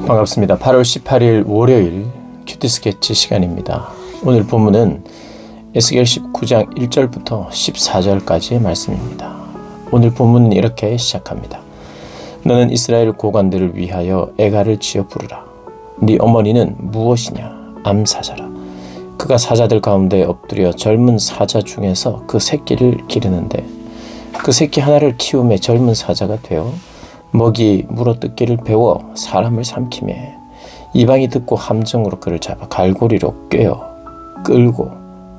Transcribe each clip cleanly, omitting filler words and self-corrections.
반갑습니다. 8월 18일 월요일 큐티 스케치 시간입니다. 오늘 본문은 에스겔 19장 1절부터 14절까지의 말씀입니다. 오늘 본문은 이렇게 시작합니다. 너는 이스라엘 고관들을 위하여 애가를 지어 부르라. 네 어머니는 무엇이냐? 암사자라. 그가 사자들 가운데 엎드려 젊은 사자 중에서 그 새끼를 기르는데 그 새끼 하나를 키우매 젊은 사자가 되어 먹이 물어뜯기를 배워 사람을 삼키매 이방이 듣고 함정으로 그를 잡아 갈고리로 꿰어 끌고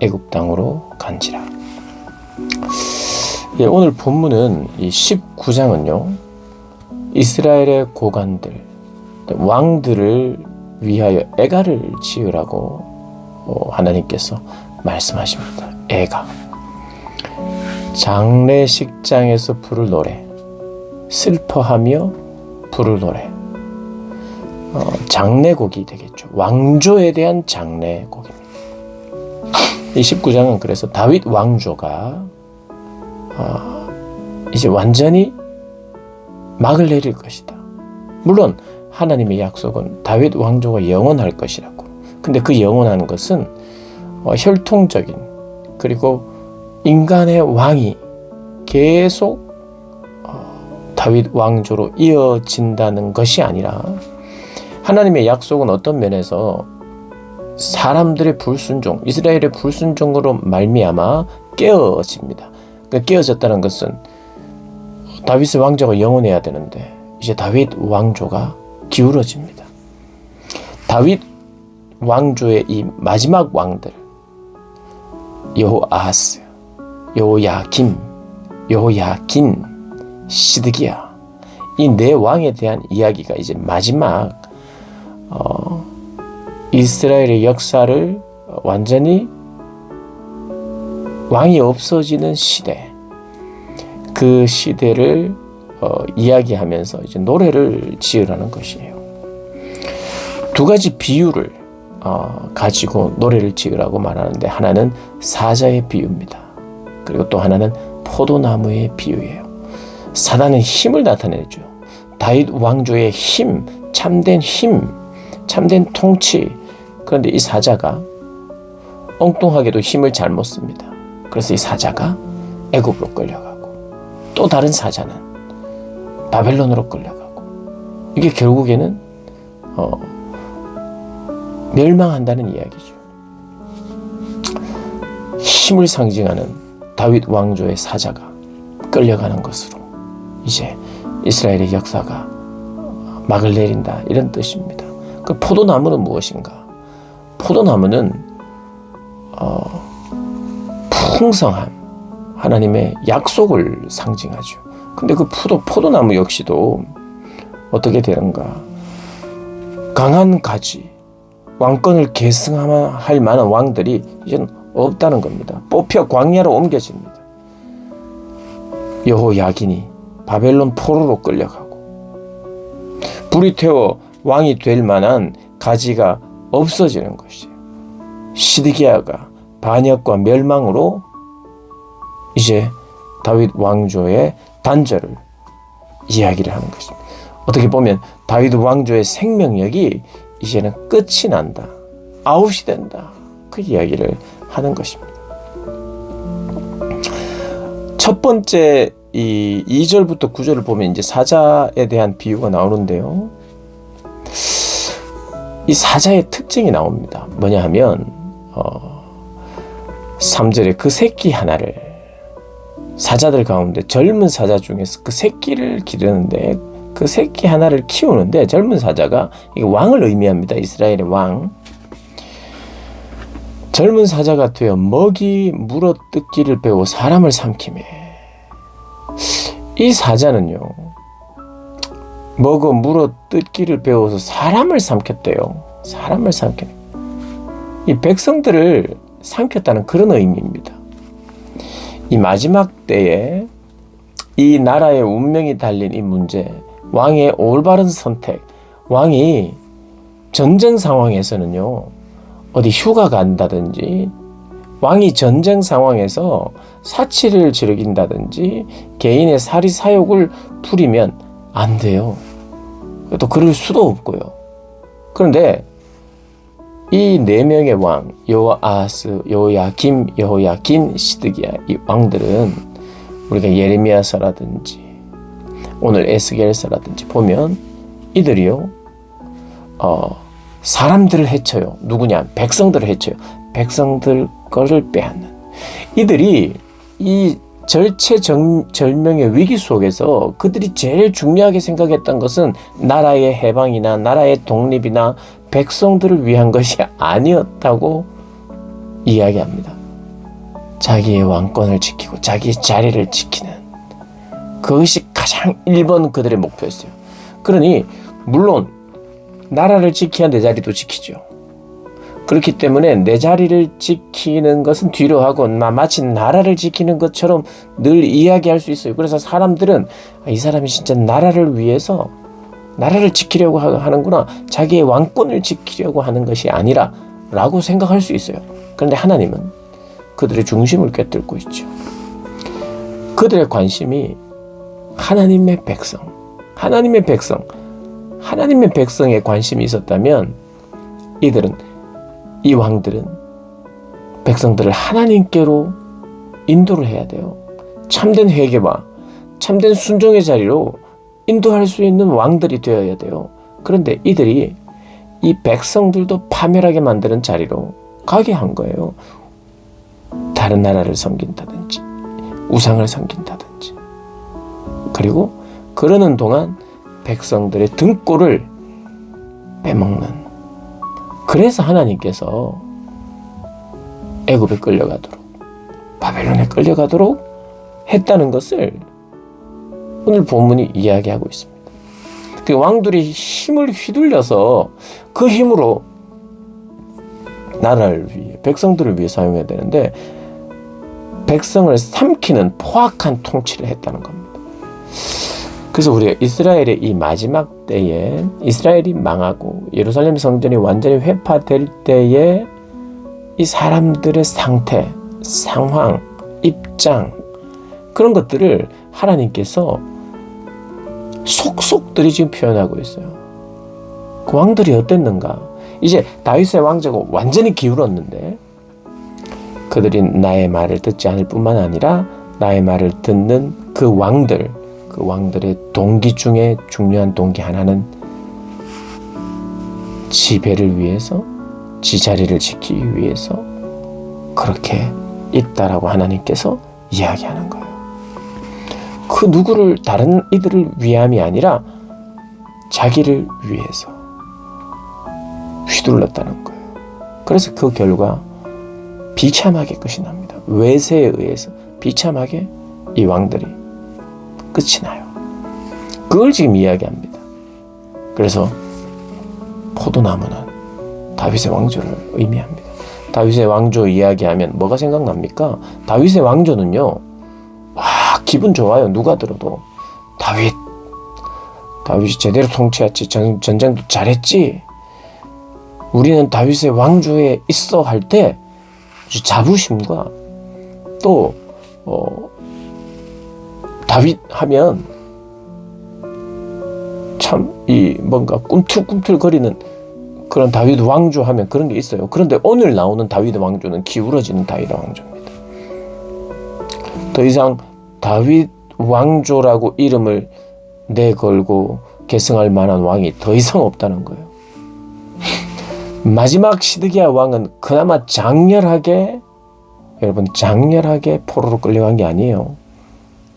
애굽 땅으로 간지라. 오늘 본문은 이 19장은요 이스라엘의 고관들 왕들을 위하여 애가를 지으라고 하나님께서 말씀하십니다. 애가 장례식장에서 부를 노래, 슬퍼하며 부를 노래, 장례곡이 되겠죠. 왕조에 대한 장례곡입니다. 이 19장은 그래서 다윗 왕조가 이제 완전히 막을 내릴 것이다. 물론 하나님의 약속은 다윗 왕조가 영원할 것이라고. 근데 그 영원한 것은 혈통적인 그리고 인간의 왕이 계속 다윗 왕조로 이어진다는 것이 아니라 하나님의 약속은 어떤 면에서 사람들의 불순종, 이스라엘의 불순종으로 말미암아 깨어집니다. 그러니까 깨어졌다는 것은 다윗의 왕조가 영원해야 되는데 이제 다윗 왕조가 기울어집니다. 다윗 왕조의 이 마지막 왕들 여호아하스, 여호야김, 여호야긴, 시드기야 이 네 왕에 대한 이야기가 이제 마지막 이스라엘의 역사를 완전히 왕이 없어지는 시대 그 시대를 이야기하면서 이제 노래를 지으라는 것이에요. 두 가지 비유를 가지고 노래를 지으라고 말하는데 하나는 사자의 비유입니다. 그리고 또 하나는 포도나무의 비유예요. 사단은 힘을 나타내죠. 다윗 왕조의 힘, 참된 통치. 그런데 이 사자가 엉뚱하게도 힘을 잘못 씁니다. 그래서 이 사자가 애굽으로 끌려가고 또 다른 사자는 바벨론으로 끌려가고 이게 결국에는 멸망한다는 이야기죠. 힘을 상징하는 다윗 왕조의 사자가 끌려가는 것으로 이제 이스라엘의 역사가 막을 내린다 이런 뜻입니다. 그 포도나무는 무엇인가? 포도나무는 풍성함, 하나님의 약속을 상징하죠. 근데 그 포도나무 역시도 어떻게 되는가? 강한 가지, 왕권을 계승할 만한 왕들이 이제는 없다는 겁니다. 뽑혀 광야로 옮겨집니다. 여호야긴이 바벨론 포로로 끌려가고 불이 태워 왕이 될 만한 가지가 없어지는 것이에요. 시드기야가 반역과 멸망으로 이제 다윗 왕조의 단절을 이야기를 하는 것입니다. 어떻게 보면 다윗 왕조의 생명력이 이제는 끝이 난다. 아웃이 된다. 그 이야기를 하는 것입니다. 첫 번째 이 2절부터 9절을 보면 이제 사자에 대한 비유가 나오는데요. 이 사자의 특징이 나옵니다. 뭐냐 하면 3절에 그 새끼 하나를 사자들 가운데 젊은 사자 중에서 그 새끼를 기르는데 그 새끼 하나를 키우는데 젊은 사자가 이게 왕을 의미합니다. 이스라엘의 왕. 젊은 사자가 되어 먹이 물어뜯기를 배워 사람을 삼키매. 이 사자는요 먹어 물어뜯기를 배워서 사람을 삼켰대요. 사람을 삼켰. 이 백성들을 삼켰다는 그런 의미입니다. 이 마지막 때에 이 나라의 운명이 달린 이 문제, 왕의 올바른 선택, 왕이 전쟁 상황에서는요 어디 휴가 간다든지 왕이 전쟁 상황에서 사치를 즐긴다든지 개인의 사리 사욕을 부리면 안 돼요. 또 그럴 수도 없고요. 그런데 이 네 명의 왕, 여호아하스, 여호야김, 여호야긴, 시드기야, 이 왕들은 우리가 예레미야서라든지 오늘 에스겔서라든지 보면 이들이요 사람들을 해쳐요. 누구냐? 백성들을 해쳐요. 백성들 것을 빼앗는 이들이 이 절체절명의 위기 속에서 그들이 제일 중요하게 생각했던 것은 나라의 해방이나 나라의 독립이나 백성들을 위한 것이 아니었다고 이야기합니다. 자기의 왕권을 지키고 자기의 자리를 지키는 그것이 가장 1번 그들의 목표였어요. 그러니 물론 나라를 지켜야 내 자리도 지키죠. 그렇기 때문에 내 자리를 지키는 것은 뒤로 하고 마치 나라를 지키는 것처럼 늘 이야기할 수 있어요. 그래서 사람들은 이 사람이 진짜 나라를 위해서 나라를 지키려고 하는구나. 자기의 왕권을 지키려고 하는 것이 아니라 라고 생각할 수 있어요. 그런데 하나님은 그들의 중심을 꿰뚫고 있죠. 그들의 관심이 하나님의 백성, 하나님의 백성에 관심이 있었다면 이 왕들은 백성들을 하나님께로 인도를 해야 돼요. 참된 회개와 참된 순종의 자리로 인도할 수 있는 왕들이 되어야 돼요. 그런데 이들이 이 백성들도 파멸하게 만드는 자리로 가게 한 거예요. 다른 나라를 섬긴다든지 우상을 섬긴다든지. 그리고 그러는 동안 백성들의 등골을 빼먹는. 그래서 하나님께서 애굽에 끌려가도록 바벨론에 끌려가도록 했다는 것을 오늘 본문이 이야기하고 있습니다. 그 왕들이 힘을 휘둘려서 그 힘으로 나라를 위해 백성들을 위해 사용해야 되는데 백성을 삼키는 포악한 통치를 했다는 겁니다. 그래서 우리가 이스라엘의 이 마지막 때에 이스라엘이 망하고 예루살렘 성전이 완전히 회파될 때에 이 사람들의 상태, 상황, 입장 그런 것들을 하나님께서 속속들이 지금 표현하고 있어요. 그 왕들이 어땠는가? 이제 다윗의 왕조가 완전히 기울었는데 그들이 나의 말을 듣지 않을 뿐만 아니라 나의 말을 듣는 그 왕들의 동기 중에 중요한 동기 하나는 지배를 위해서 지자리를 지키기 위해서 그렇게 있다라고 하나님께서 이야기하는 거예요. 그 누구를 다른 이들을 위함이 아니라 자기를 위해서 휘둘렀다는 거예요. 그래서 그 결과 비참하게 끝이 납니다. 외세에 의해서 비참하게 이 왕들이 끝이 나요. 그걸 지금 이야기합니다. 그래서 포도나무는 다윗의 왕조를 의미합니다. 다윗의 왕조 이야기하면 뭐가 생각납니까? 다윗의 왕조는요, 와, 기분 좋아요. 누가 들어도. 다윗이 제대로 통치했지. 전쟁도 잘했지. 우리는 다윗의 왕조에 있어 할 때 자부심과 또 다윗 하면 참 이 뭔가 꿈틀꿈틀거리는 그런 다윗 왕조 하면 그런 게 있어요. 그런데 오늘 나오는 다윗 왕조는 기울어지는 다윗 왕조입니다. 더 이상 다윗 왕조라고 이름을 내걸고 계승할 만한 왕이 더 이상 없다는 거예요. 마지막 시드기야 왕은 그나마 장렬하게 포로로 끌려간 게 아니에요.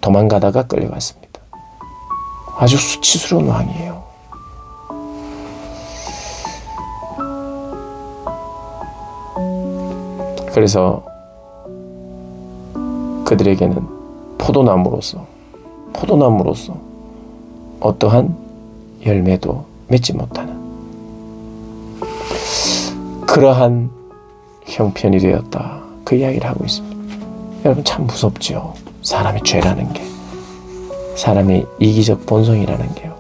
도망가다가 끌려갔습니다. 아주 수치스러운 왕이에요. 그래서 그들에게는 포도나무로서 어떠한 열매도 맺지 못하는 그러한 형편이 되었다. 그 이야기를 하고 있습니다. 여러분 참 무섭죠. 사람의 죄라는 게, 사람의 이기적 본성이라는 게요.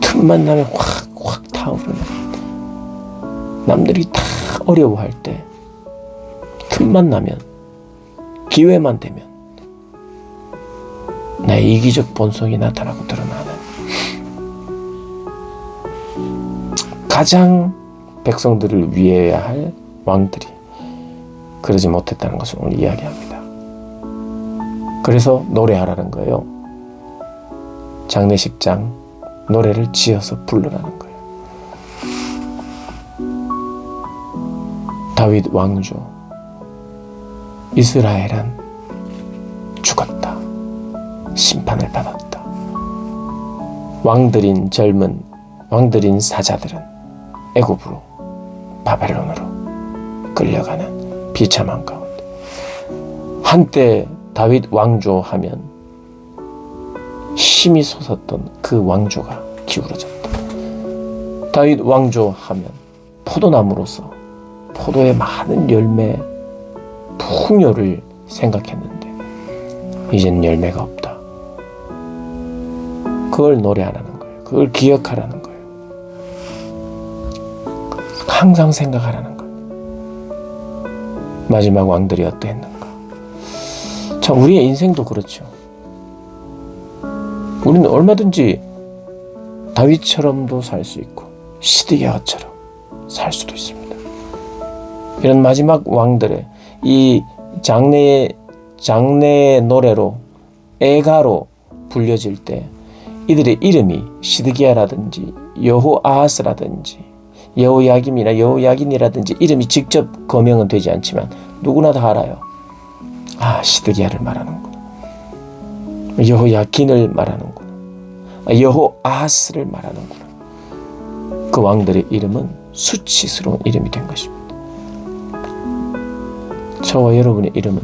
틈만 나면 확 타오르는, 남들이 다 어려워할 때 틈만 나면, 기회만 되면 나의 이기적 본성이 나타나고 드러나는 가장 백성들을 위해야 할 왕들이 그러지 못했다는 것을 오늘 이야기합니다. 그래서 노래하라는 거예요. 장례식장 노래를 지어서 부르라는 거예요. 다윗 왕조, 이스라엘은 죽었다. 심판을 받았다. 왕들인 사자들은 애굽으로, 바벨론으로 끌려가는 비참한 가운데, 한때 다윗 왕조 하면 힘이 솟았던 그 왕조가 기울어졌다. 다윗 왕조 하면 포도나무로서 포도의 많은 열매, 풍요를 생각했는데 이젠 열매가 없다. 그걸 노래하라는 거예요. 그걸 기억하라는 거예요. 항상 생각하라는 거예요. 마지막 왕들이 어떠했는가. 참, 우리의 인생도 그렇죠. 우리는 얼마든지 다윗처럼도 살 수 있고 시드기야처럼 살 수도 있습니다. 이런 마지막 왕들의 이 장례의 노래로, 애가로 불려질 때 이들의 이름이 시드기야라든지 여호아하스라든지 여호야김이나 여호야긴이라든지 이름이 직접 거명은 되지 않지만 누구나 다 알아요. 아, 시드기야를 말하는구나. 여호야긴을 말하는구나. 여호아하스를 말하는구나. 그 왕들의 이름은 수치스러운 이름이 된 것입니다. 저와 여러분의 이름은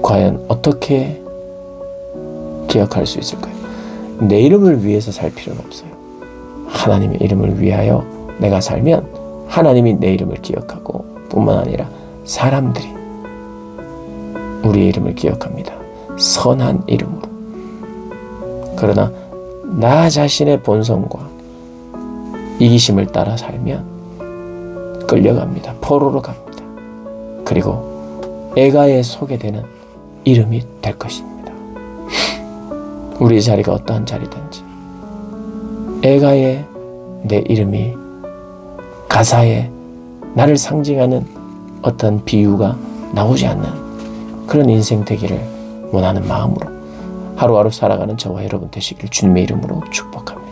과연 어떻게 기억할 수 있을까요? 내 이름을 위해서 살 필요는 없어요. 하나님의 이름을 위하여 내가 살면 하나님이 내 이름을 기억하고 뿐만 아니라 사람들이 우리의 이름을 기억합니다. 선한 이름으로. 그러나 나 자신의 본성과 이기심을 따라 살면 끌려갑니다. 포로로 갑니다. 그리고 애가에 속게 되는 이름이 될 것입니다. 우리의 자리가 어떠한 자리든지 애가에 내 이름이, 가사에 나를 상징하는 어떤 비유가 나오지 않는 그런 인생 되기를 원하는 마음으로 하루하루 살아가는 저와 여러분 되시길 주님의 이름으로 축복합니다.